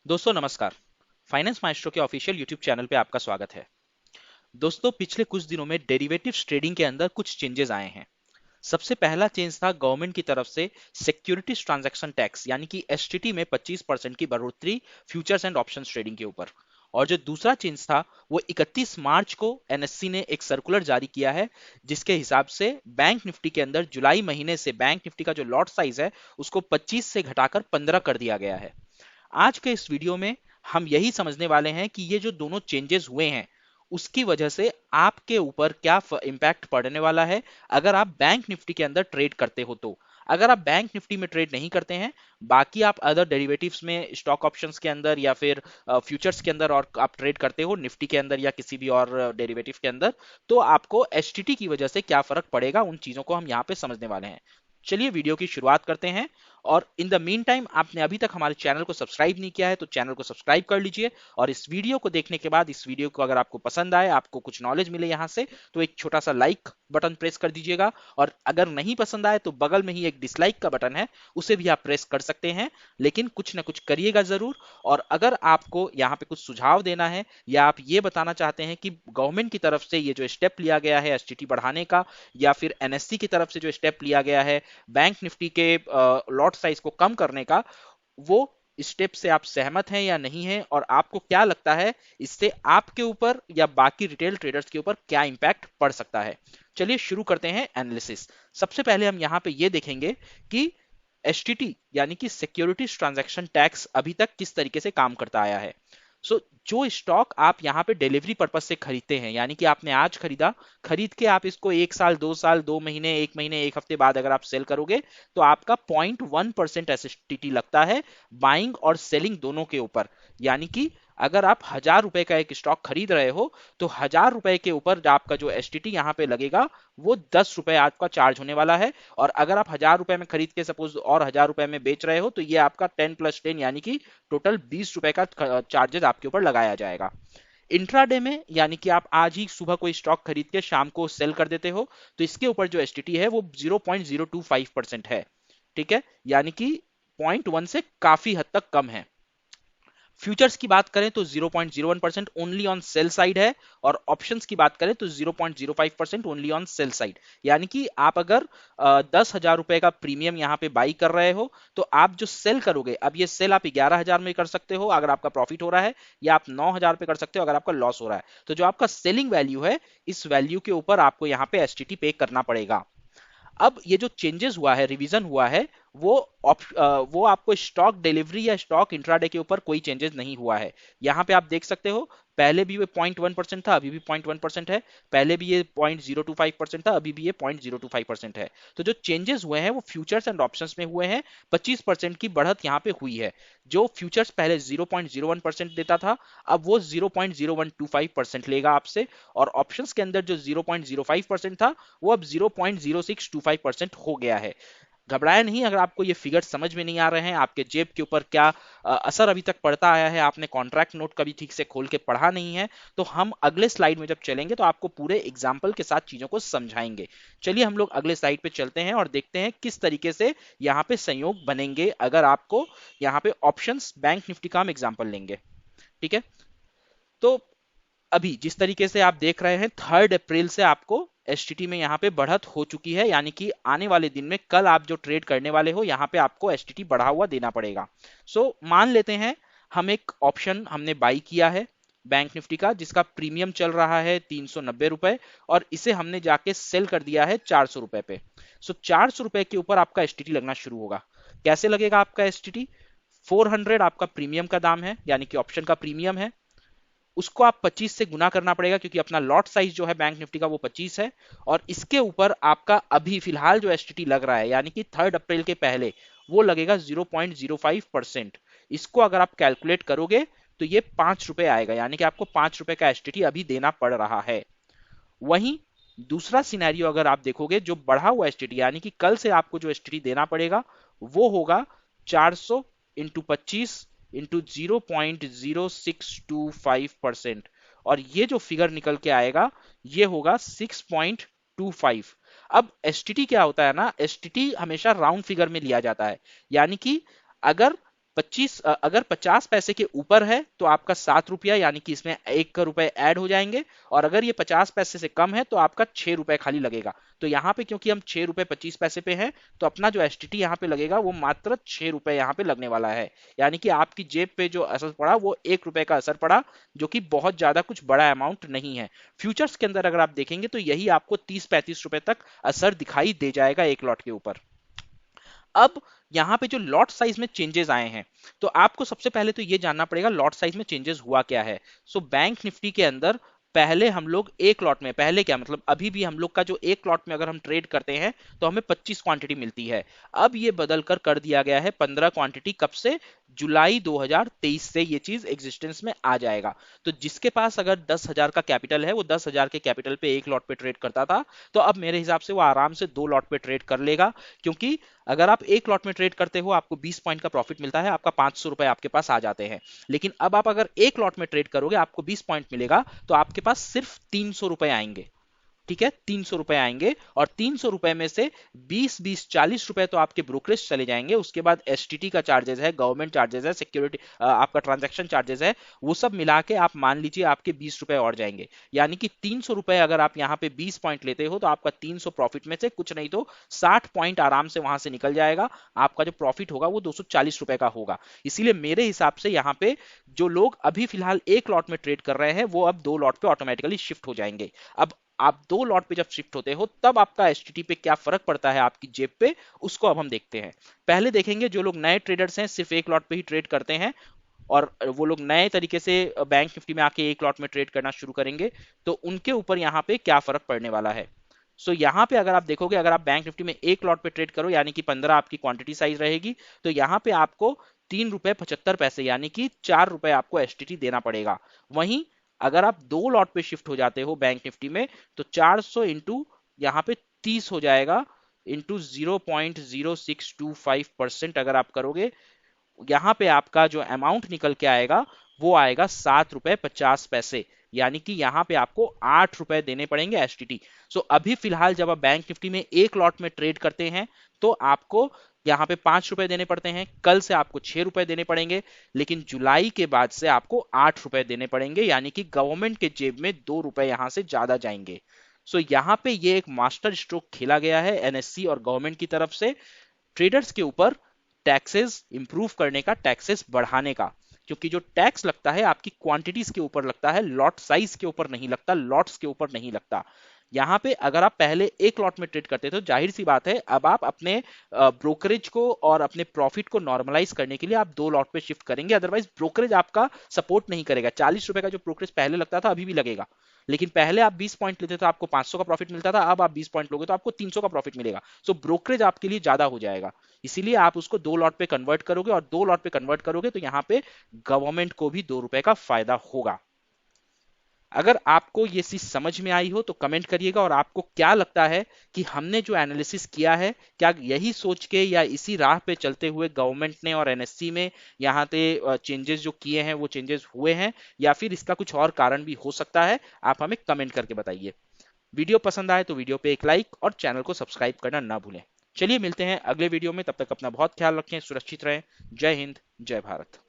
दोस्तों नमस्कार। Finance maestro के ऑफिशियल यूट्यूब चैनल पे आपका स्वागत है। दोस्तों पिछले कुछ दिनों में डेरिवेटिव्स ट्रेडिंग के अंदर कुछ चेंजेस आए हैं। सबसे पहला चेंज था गवर्नमेंट की तरफ से सिक्योरिटीज ट्रांजैक्शन टैक्स यानी कि एसटीटी में 25% की बढ़ोतरी फ्यूचर्स एंड ऑप्शंस ट्रेडिंग के ऊपर। और जो दूसरा चेंज था वो 31 मार्च को एनएससी ने एक सर्कुलर जारी किया है, जिसके हिसाब से बैंक निफ्टी के अंदर जुलाई महीने से बैंक निफ्टी का जो लॉट साइज है उसको 25 से घटाकर 15 कर दिया गया है। आज के इस वीडियो में हम यही समझने वाले हैं कि ये जो दोनों चेंजेस हुए हैं उसकी वजह से आपके ऊपर क्या इंपैक्ट पड़ने वाला है अगर आप बैंक निफ्टी के अंदर ट्रेड करते हो तो। अगर आप बैंक निफ्टी में ट्रेड नहीं करते हैं, बाकी आप अदर डेरिवेटिव्स में स्टॉक ऑप्शंस के अंदर या फिर फ्यूचर्स के अंदर और आप ट्रेड करते हो निफ्टी के अंदर या किसी भी और डेरिवेटिव के अंदर, तो आपको एसटीटी की वजह से क्या फर्क पड़ेगा उन चीजों को हम यहाँ पे समझने वाले हैं। चलिए वीडियो की शुरुआत करते हैं। और इन द मीन टाइम आपने अभी तक हमारे चैनल को सब्सक्राइब नहीं किया है तो चैनल को सब्सक्राइब कर लीजिए। और इस वीडियो को देखने के बाद इस वीडियो को अगर आपको पसंद आए, आपको कुछ नॉलेज मिले यहाँ से, तो एक छोटा सा लाइक बटन प्रेस कर दीजिएगा। और अगर नहीं पसंद आए तो बगल में ही एक डिसलाइक का बटन है, उसे भी आप प्रेस कर सकते हैं, लेकिन कुछ ना कुछ करिएगा जरूर। और अगर आपको यहाँ पे कुछ सुझाव देना है या आप ये बताना चाहते हैं कि गवर्नमेंट की तरफ से ये जो स्टेप लिया गया है एसटीटी बढ़ाने का, या फिर एनएससी की तरफ से जो स्टेप लिया गया है बैंक निफ्टी के लॉट साइज को कम करने का, वो स्टेप से आप सहमत हैं या नहीं हैं, और आपको क्या लगता है इससे आपके ऊपर या बाकी रिटेल ट्रेडर्स के ऊपर क्या इंपैक्ट पड़ सकता है। चलिए शुरू करते हैं एनालिसिस। सबसे पहले हम यहां पे ये देखेंगे कि एसटीटी यानी कि सिक्योरिटीज ट्रांजैक्शन टैक्स अभी तक किस तरीके से काम करता आया है। जो स्टॉक आप यहाँ पे डिलीवरी पर्पज से खरीदते हैं, यानी कि आपने आज खरीदा, खरीद के आप इसको 1 साल 2 साल 2 महीने 1 महीने 1 हफ्ते बाद अगर आप सेल करोगे तो आपका 0.1% एसटीटी लगता है बाइंग और सेलिंग दोनों के ऊपर। यानी कि अगर आप 1,000 रुपए का एक स्टॉक खरीद रहे हो तो 1,000 रुपए के ऊपर आपका जो एसटीटी यहाँ पे लगेगा वो 10 रुपए आपका चार्ज होने वाला है। और अगर आप 1,000 रुपए में खरीद के सपोज और 1,000 रुपए में बेच रहे हो तो ये आपका 10+10 यानी कि टोटल 20 रुपए का चार्जेस आपके ऊपर लगाया जाएगा। इंट्राडे में यानी कि आप आज ही सुबह कोई स्टॉक खरीद के शाम को सेल कर देते हो तो इसके ऊपर जो एसटीटी है वो 0.025% है। ठीक है, यानी कि 0.1 से काफी हद तक कम है। फ्यूचर्स की बात करें तो 0.01% ओनली ऑन सेल साइड है, और ऑप्शंस की बात करें तो 0.05% ओनली ऑन सेल साइड। यानी कि आप अगर 10,000 रुपए का प्रीमियम यहाँ पे बाई कर रहे हो तो आप जो सेल करोगे, अब ये सेल आप 11,000 में कर सकते हो अगर आपका प्रॉफिट हो रहा है, या आप 9,000 पे कर सकते हो अगर आपका लॉस हो रहा है। तो जो आपका सेलिंग वैल्यू है, इस वैल्यू के ऊपर आपको यहाँ पे एसटीटी पे करना पड़ेगा। अब ये जो चेंजेस हुआ है, रिवीजन हुआ है, वो वो आपको स्टॉक डिलीवरी या स्टॉक इंट्राडे के ऊपर कोई चेंजेस नहीं हुआ है। यहाँ पे आप देख सकते हो, पहले भी ये 0.1% था, अभी भी 0.1% है। पहले भी ये 0.025% था, अभी भी ये 0.025% है। तो जो चेंजेस हुए हैं वो फ्यूचर्स एंड ऑप्शंस में हुए हैं। 25% की बढ़त यहाँ पे हुई है। जो फ्यूचर्स पहले 0.01% देता था, अब वो 0.0125% लेगा आपसे। और ऑप्शंस के अंदर जो 0.05% था, वो अब 0.0625% हो गया है। घबराया नहीं अगर आपको ये फिगर समझ में नहीं आ रहे हैं, आपके जेब के ऊपर क्या असर अभी तक पड़ता आया है, आपने कॉन्ट्रैक्ट नोट कभी ठीक से खोल के पढ़ा नहीं है, तो हम अगले स्लाइड में जब चलेंगे तो आपको पूरे एग्जाम्पल के साथ चीजों को समझाएंगे। चलिए हम लोग अगले स्लाइड पे चलते हैं और देखते हैं किस तरीके से यहाँ पे संयोग बनेंगे अगर आपको यहाँ पे ऑप्शंस बैंक निफ्टी का हम एग्जाम्पल लेंगे। ठीक है, तो अभी जिस तरीके से आप देख रहे हैं 3 अप्रैल से आपको एसटीटी में यहाँ पे बढ़त हो चुकी है, यानी कि आने वाले दिन में कल आप जो ट्रेड करने वाले हो यहाँ पे आपको एसटीटी बढ़ा हुआ देना पड़ेगा। मान लेते हैं हम एक ऑप्शन हमने बाई किया है बैंक निफ्टी का, जिसका प्रीमियम चल रहा है 390 रुपए, और इसे हमने जाके सेल कर दिया है 400 रुपए पे। 400 रुपए के ऊपर आपका एसटीटी लगना शुरू होगा। कैसे लगेगा आपका एसटीटी? 400 आपका प्रीमियम का दाम है, यानी कि ऑप्शन का प्रीमियम है, उसको आप 25 से गुना करना पड़ेगा क्योंकि अपना लॉट साइज जो है बैंक निफ्टी का वो 25 है। और इसके ऊपर आपका अभी फिलहाल जो एसटीटी लग रहा है यानी कि 3 अप्रैल के पहले, वो लगेगा 0.05%। इसको अगर आप कैलकुलेट करोगे तो ये 5 रुपए आएगा, यानी कि आपको 5 रुपए का एसटीटी अभी देना पड़ रहा है। वहीं दूसरा सिनेरियो अगर आप देखोगे, जो बढ़ा हुआ एसटीटी यानी कि कल से आपको जो एसटीटी देना पड़ेगा वो होगा 400 × 25 इंटू 0.0625%। और ये जो फिगर निकल के आएगा ये होगा 6.25। अब एसटीटी क्या होता है ना, एसटीटी हमेशा राउंड फिगर में लिया जाता है। यानी कि अगर अगर 50 पैसे के ऊपर है तो आपका 7 रुपया, यानी कि इसमें 1 रुपए ऐड हो जाएंगे। और अगर ये 50 पैसे से कम है तो आपका 6 रुपए खाली लगेगा। तो यहाँ पे क्योंकि हम 6 रुपए 25 पैसे पे हैं, तो अपना जो एसटीटी यहाँ पे लगेगा वो मात्र 6 रुपए यहाँ पे लगने वाला है। यानी कि आपकी जेब पे जो असर पड़ा वो 1 रुपए का असर पड़ा, जो कि बहुत ज्यादा कुछ बड़ा अमाउंट नहीं है। फ्यूचर्स के अंदर अगर आप देखेंगे तो यही आपको 30-35 रुपए तक असर दिखाई दे जाएगा एक लॉट के ऊपर। अब यहाँ पे जो लॉट साइज में चेंजेस आए हैं, तो आपको सबसे पहले तो ये जानना पड़ेगा लॉट साइज में चेंजेस हुआ क्या है। सो बैंक निफ्टी के अंदर पहले हम लोग एक लॉट में, पहले क्या मतलब अभी भी हम लोग का जो एक लॉट में अगर हम ट्रेड करते हैं तो हमें 25 क्वांटिटी मिलती है। अब ये बदल कर दिया गया है 15 क्वांटिटी। कब से? जुलाई 2023 से ये चीज एग्जिस्टेंस में आ जाएगा। तो जिसके पास अगर 10,000 का कैपिटल है, वो 10,000 के कैपिटल पे एक लॉट पे ट्रेड करता था, तो अब मेरे हिसाब से वो आराम से 2 लॉट पे ट्रेड कर लेगा। क्योंकि अगर आप एक लॉट में ट्रेड करते हो आपको 20 पॉइंट का प्रॉफिट मिलता है, आपका 500 रुपए आपके पास आ जाते हैं। लेकिन अब आप अगर एक लॉट में ट्रेड करोगे आपको 20 पॉइंट मिलेगा, तो आपके पास सिर्फ 300 रुपए आएंगे। ठीक है, 300 रुपए आएंगे। और 300 रुपए में से 20-20-40 रुपए तो आपके ब्रोकरेज चले जाएंगे। उसके बाद एसटीटी का चार्जेस है, गवर्नमेंट चार्जेस है, सिक्योरिटी आपका ट्रांजैक्शन चार्जेस है, वो सब मिला के आप मान लीजिए आपके 20 रुपए और जाएंगे। यानी कि 300 रुपए अगर आप यहाँ पे 20 पॉइंट लेते हो तो आपका 300 प्रॉफिट में से कुछ नहीं तो 60 पॉइंट आराम से वहां से निकल जाएगा। आपका जो प्रॉफिट होगा वो 240 रुपए का होगा। इसीलिए मेरे हिसाब से यहाँ पे जो लोग अभी फिलहाल एक लॉट में ट्रेड कर रहे हैं वो अब 2 लॉट पे ऑटोमेटिकली शिफ्ट हो जाएंगे। अब आप 2 लॉट पे जब शिफ्ट होते हो तब आपका एसटीटी पे क्या फर्क पड़ता है आपकी जेब पे, उसको अब हम देखते हैं। पहले देखेंगे जो लोग नए ट्रेडर्स हैं, सिर्फ एक लॉट पे ही ट्रेड करते हैं, और वो लोग नए तरीके से बैंक निफ्टी में आके एक लॉट में ट्रेड करना शुरू करेंगे, तो उनके ऊपर यहाँ पे क्या फर्क पड़ने वाला है। सो यहाँ पे अगर आप देखोगे, अगर आप बैंक निफ्टी में एक लॉट पे ट्रेड करो यानी कि 15 आपकी क्वांटिटी साइज रहेगी, तो यहाँ पे आपको 3 रुपए 75 पैसे यानी कि 4 रुपए आपको एसटीटी देना पड़ेगा। वहीं अगर आप 2 लॉट पे शिफ्ट हो जाते हो बैंक निफ्टी में, तो 400 इंटू यहाँ पे 30 हो जाएगा, इंटू 0.0625% अगर आप करोगे, यहाँ पे आपका जो अमाउंट निकल के आएगा वो आएगा 7 रुपए 50 पैसे। यानी कि यहाँ पे आपको 8 रुपए देने पड़ेंगे एसटीटी। सो अभी फिलहाल जब आप बैंक निफ्टी में एक लॉट में ट्रेड करते हैं तो आपको यहाँ पे 5 रुपए देने पड़ते हैं, कल से आपको 6 रुपए देने पड़ेंगे, लेकिन जुलाई के बाद से आपको 8 रुपए देने पड़ेंगे। यानी कि गवर्नमेंट के जेब में 2 रुपए यहां से ज्यादा जाएंगे। सो यहाँ पे ये एक मास्टर स्ट्रोक खेला गया है एनएससी और गवर्नमेंट की तरफ से, ट्रेडर्स के ऊपर टैक्सेस इंप्रूव करने का, टैक्सेस बढ़ाने का। क्योंकि जो टैक्स लगता है आपकी क्वांटिटीज के ऊपर लगता है, लॉट साइज के ऊपर नहीं लगता, लॉट्स के ऊपर नहीं लगता। यहाँ पे अगर आप पहले एक लॉट में ट्रेड करते थे तो जाहिर सी बात है अब आप अपने ब्रोकरेज को और अपने प्रॉफिट को नॉर्मलाइज करने के लिए आप 2 लॉट पे शिफ्ट करेंगे, अदरवाइज ब्रोकरेज आपका सपोर्ट नहीं करेगा। 40 रुपए का जो ब्रोकरेज पहले लगता था अभी भी लगेगा, लेकिन पहले आप 20 पॉइंट लेते तो आपको 500 का प्रॉफिट मिलता था, अब आप 20 पॉइंट लोगे तो आपको 300 का प्रॉफिट मिलेगा। सो ब्रोकरेज आपके लिए ज्यादा हो जाएगा। इसीलिए आप उसको 2 लॉट पे कन्वर्ट करोगे, और 2 लॉट पे कन्वर्ट करोगे तो यहाँ पे गवर्नमेंट को भी 2 रुपए का फायदा होगा। अगर आपको ये चीज समझ में आई हो तो कमेंट करिएगा, और आपको क्या लगता है कि हमने जो एनालिसिस किया है, क्या यही सोच के या इसी राह पे चलते हुए गवर्नमेंट ने और एनएससी में यहाँ पे चेंजेस जो किए हैं वो चेंजेस हुए हैं, या फिर इसका कुछ और कारण भी हो सकता है? आप हमें कमेंट करके बताइए। वीडियो पसंद आए तो वीडियो पे एक लाइक और चैनल को सब्सक्राइब करना ना भूलें। चलिए मिलते हैं अगले वीडियो में, तब तक अपना बहुत ख्याल रखें, सुरक्षित रहें। जय हिंद, जय भारत।